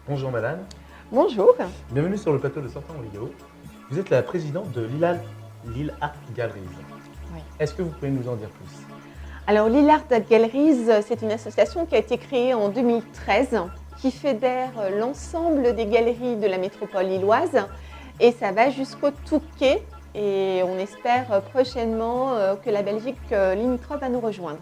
Bonjour madame, Bonjour. bienvenue sur le plateau de Sortant Vidéo. Vous êtes la présidente de Lille Art Galleries. Oui. Est-ce que vous pouvez nous en dire plus? Alors Lille Art Galleries, c'est une association qui a été créée en 2013 qui fédère l'ensemble des galeries de la métropole lilloise et ça va jusqu'au Touquet et on espère prochainement que la Belgique limitrophe va nous rejoindre.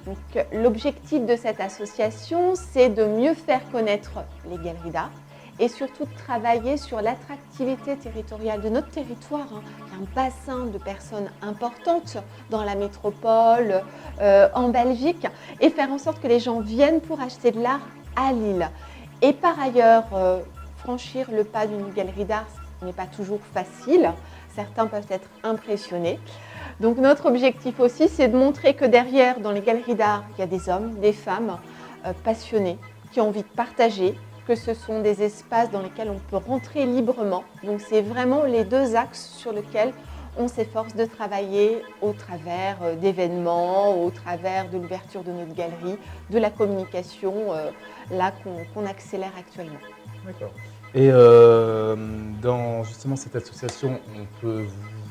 Donc, l'objectif de cette association, c'est de mieux faire connaître les galeries d'art et surtout de travailler sur l'attractivité territoriale de notre territoire. Il y a un bassin de personnes importantes dans la métropole, en Belgique, et faire en sorte que les gens viennent pour acheter de l'art à Lille. Et par ailleurs, franchir le pas d'une galerie d'art n'est pas toujours facile. Certains peuvent être impressionnés. Donc notre objectif aussi, c'est de montrer que derrière, dans les galeries d'art, il y a des hommes, des femmes passionnés qui ont envie de partager, que ce sont des espaces dans lesquels on peut rentrer librement. Donc c'est vraiment les deux axes sur lesquels on s'efforce de travailler au travers d'événements, au travers de l'ouverture de notre galerie, de la communication, là qu'on accélère actuellement. D'accord. Et dans justement cette association, on peut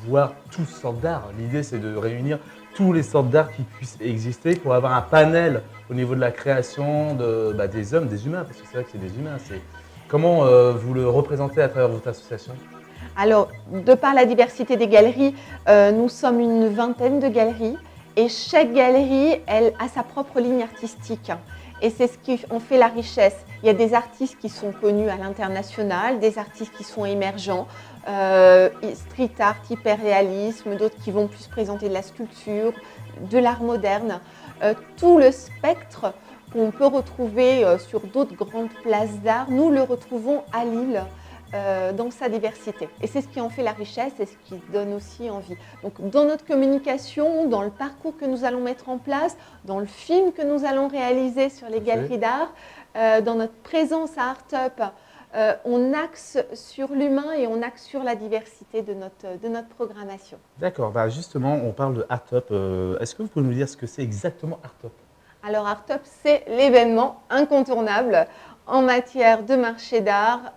voir toutes sortes d'art. L'idée, c'est de réunir toutes les sortes d'art qui puissent exister pour avoir un panel au niveau de la création des hommes, des humains, parce que c'est vrai que c'est des humains. Comment vous le représentez à travers votre association? Alors, de par la diversité des galeries, nous sommes une vingtaine de galeries et chaque galerie, elle a sa propre ligne artistique. Et c'est ce qui en fait la richesse. Il y a des artistes qui sont connus à l'international, des artistes qui sont émergents, street art, hyperréalisme, d'autres qui vont plus présenter de la sculpture, de l'art moderne. Tout le spectre qu'on peut retrouver sur d'autres grandes places d'art, nous le retrouvons à Lille. Dans sa diversité. Et c'est ce qui en fait la richesse et ce qui donne aussi envie. Donc dans notre communication, dans le parcours que nous allons mettre en place, dans le film que nous allons réaliser sur les galeries d'art, dans notre présence à Art Up, on axe sur l'humain et on axe sur la diversité de notre programmation. D'accord, justement, on parle de Art Up. Est-ce que vous pouvez nous dire ce que c'est exactement Art Up? Alors Art Up, c'est l'événement incontournable en matière de marché d'art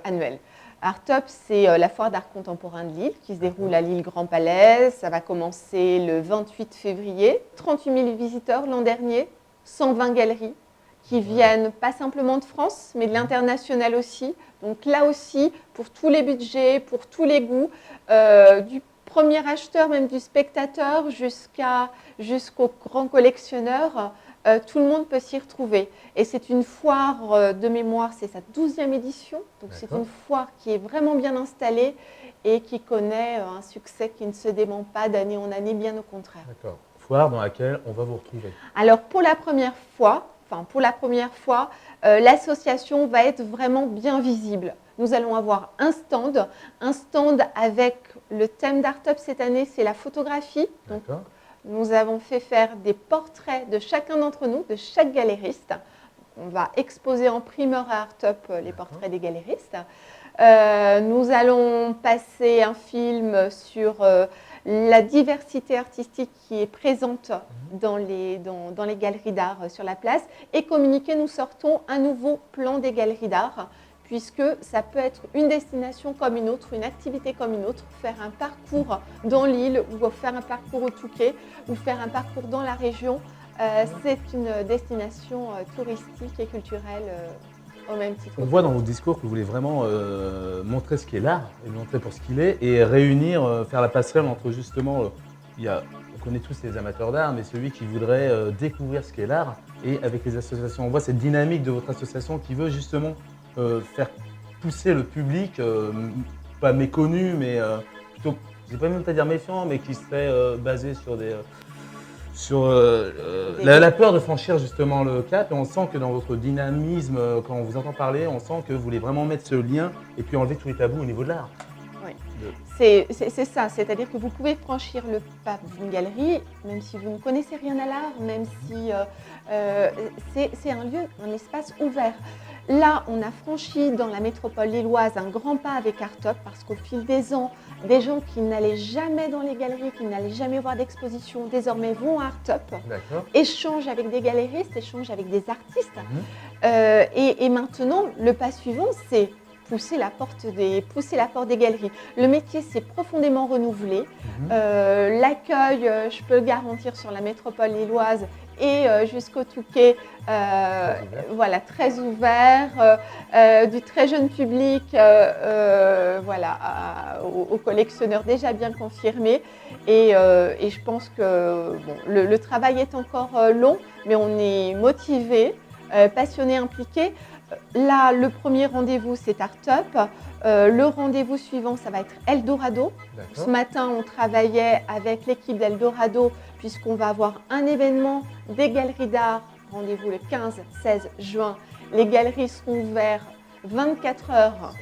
annuel. Art Up, c'est la foire d'art contemporain de Lille qui se déroule à Lille Grand Palais. Ça va commencer le 28 février. 38 000 visiteurs l'an dernier, 120 galeries qui viennent pas simplement de France, mais de l'international aussi. Donc là aussi, pour tous les budgets, pour tous les goûts, du premier acheteur, même du spectateur, jusqu'au grand collectionneur, tout le monde peut s'y retrouver. Et c'est une foire de mémoire, c'est sa 12e édition. Donc c'est une foire qui est vraiment bien installée et qui connaît un succès qui ne se dément pas d'année en année, bien au contraire. D'accord. Foire dans laquelle on va vous retrouver. Alors pour la première fois, l'association va être vraiment bien visible. Nous allons avoir un stand avec le thème d'Art Up cette année, c'est la photographie. Donc, nous avons fait faire des portraits de chacun d'entre nous, de chaque galériste. On va exposer en primeur à Art Up les portraits des galéristes. Nous allons passer un film sur la diversité artistique qui est présente dans les galeries d'art sur la place et communiquer, nous sortons un nouveau plan des galeries d'art puisque ça peut être une destination comme une autre, une activité comme une autre, faire un parcours dans l'île ou faire un parcours au Touquet ou faire un parcours dans la région. C'est une destination touristique et culturelle au même titre. On voit dans vos discours que vous voulez vraiment montrer ce qu'est l'art, et le montrer pour ce qu'il est, et réunir, faire la passerelle entre justement, on connaît tous les amateurs d'art, mais celui qui voudrait découvrir ce qu'est l'art, et avec les associations. On voit cette dynamique de votre association qui veut justement faire pousser le public, pas méconnu, mais plutôt, je ne vais même pas dire méfiant, mais qui serait basé sur la peur de franchir justement le cap. Et on sent que dans votre dynamisme, quand on vous entend parler, on sent que vous voulez vraiment mettre ce lien et puis enlever tous les tabous au niveau de l'art. Oui, c'est ça, c'est-à-dire que vous pouvez franchir le pas d'une galerie, même si vous ne connaissez rien à l'art, même si c'est un lieu, un espace ouvert. Là, on a franchi dans la métropole lilloise un grand pas avec Art Up parce qu'au fil des ans, des gens qui n'allaient jamais dans les galeries, qui n'allaient jamais voir d'exposition, désormais vont à Art Up, D'accord. échangent avec des galeristes, échangent avec des artistes. Mhm. Et maintenant, le pas suivant, c'est pousser la porte des galeries. Le métier s'est profondément renouvelé. Mhm. L'accueil, je peux le garantir, sur la métropole lilloise et jusqu'au Touquet, voilà, très ouvert, du très jeune public, voilà, aux collectionneurs déjà bien confirmés. Et je pense que bon, le travail est encore long, mais on est motivé, passionné, impliqué. Là, le premier rendez-vous, c'est Art Up. Le rendez-vous suivant, ça va être Eldorado. Ce D'accord. matin, on travaillait avec l'équipe d'Eldorado puisqu'on va avoir un événement des galeries d'art. Rendez-vous le 15-16 juin. Les galeries seront ouvertes 24 heures.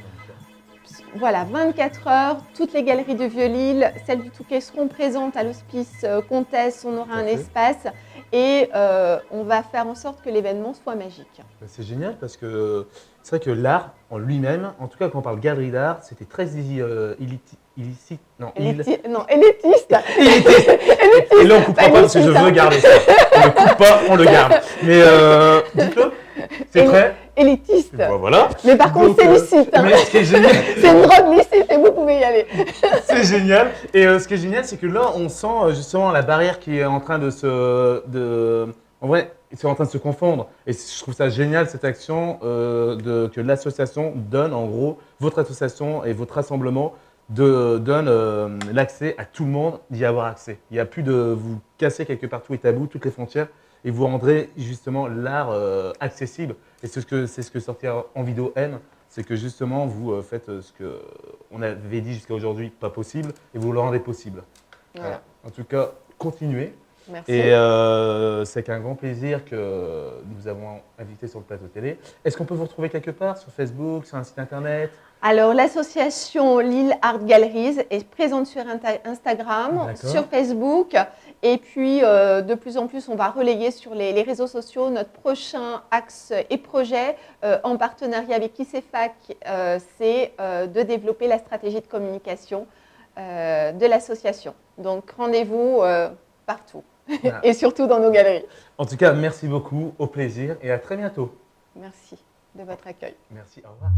Voilà, 24 heures. Toutes les galeries de Vieux-Lille, celles du Touquet seront présentes à l'hospice Comtesse. On aura un espace et on va faire en sorte que l'événement soit magique. C'est génial parce que c'est vrai que l'art en lui-même, en tout cas quand on parle galerie d'art, c'était très illicite. Non, Non, élitiste. élitiste. Et là on ne coupera pas parce que je veux garder ça. On ne coupe pas, on le garde. Mais dites-le, c'est prêt. Élitiste. Voilà. Mais par contre, c'est licite. Hein. Mais ce qui est génial, c'est une drogue licite et vous pouvez y aller. c'est génial. Et ce qui est génial, c'est que là, on sent justement la barrière qui est en train en vrai, c'est en train de se confondre. Et je trouve ça génial, cette action que l'association donne, en gros, votre association et votre rassemblement donne l'accès à tout le monde d'y avoir accès. Il n'y a plus de vous casser quelque part tout est tabou, toutes les frontières, et vous rendrez justement l'art accessible. Et c'est ce que sortir en vidéo N, c'est que justement vous faites ce qu'on avait dit jusqu'à aujourd'hui pas possible, et vous le rendez possible. Voilà. En tout cas, continuez. Merci. Et c'est qu'un grand plaisir que nous avons invité sur le plateau télé. Est-ce qu'on peut vous retrouver quelque part sur Facebook, sur un site internet? Alors, l'association Lille Art Galleries est présente sur Instagram, sur Facebook. Et puis, de plus en plus, on va relayer sur les réseaux sociaux notre prochain axe et projet en partenariat avec ICEFAC, c'est de développer la stratégie de communication de l'association. Donc, rendez-vous partout et surtout dans nos galeries. En tout cas, merci beaucoup, au plaisir et à très bientôt. Merci de votre accueil. Merci, au revoir.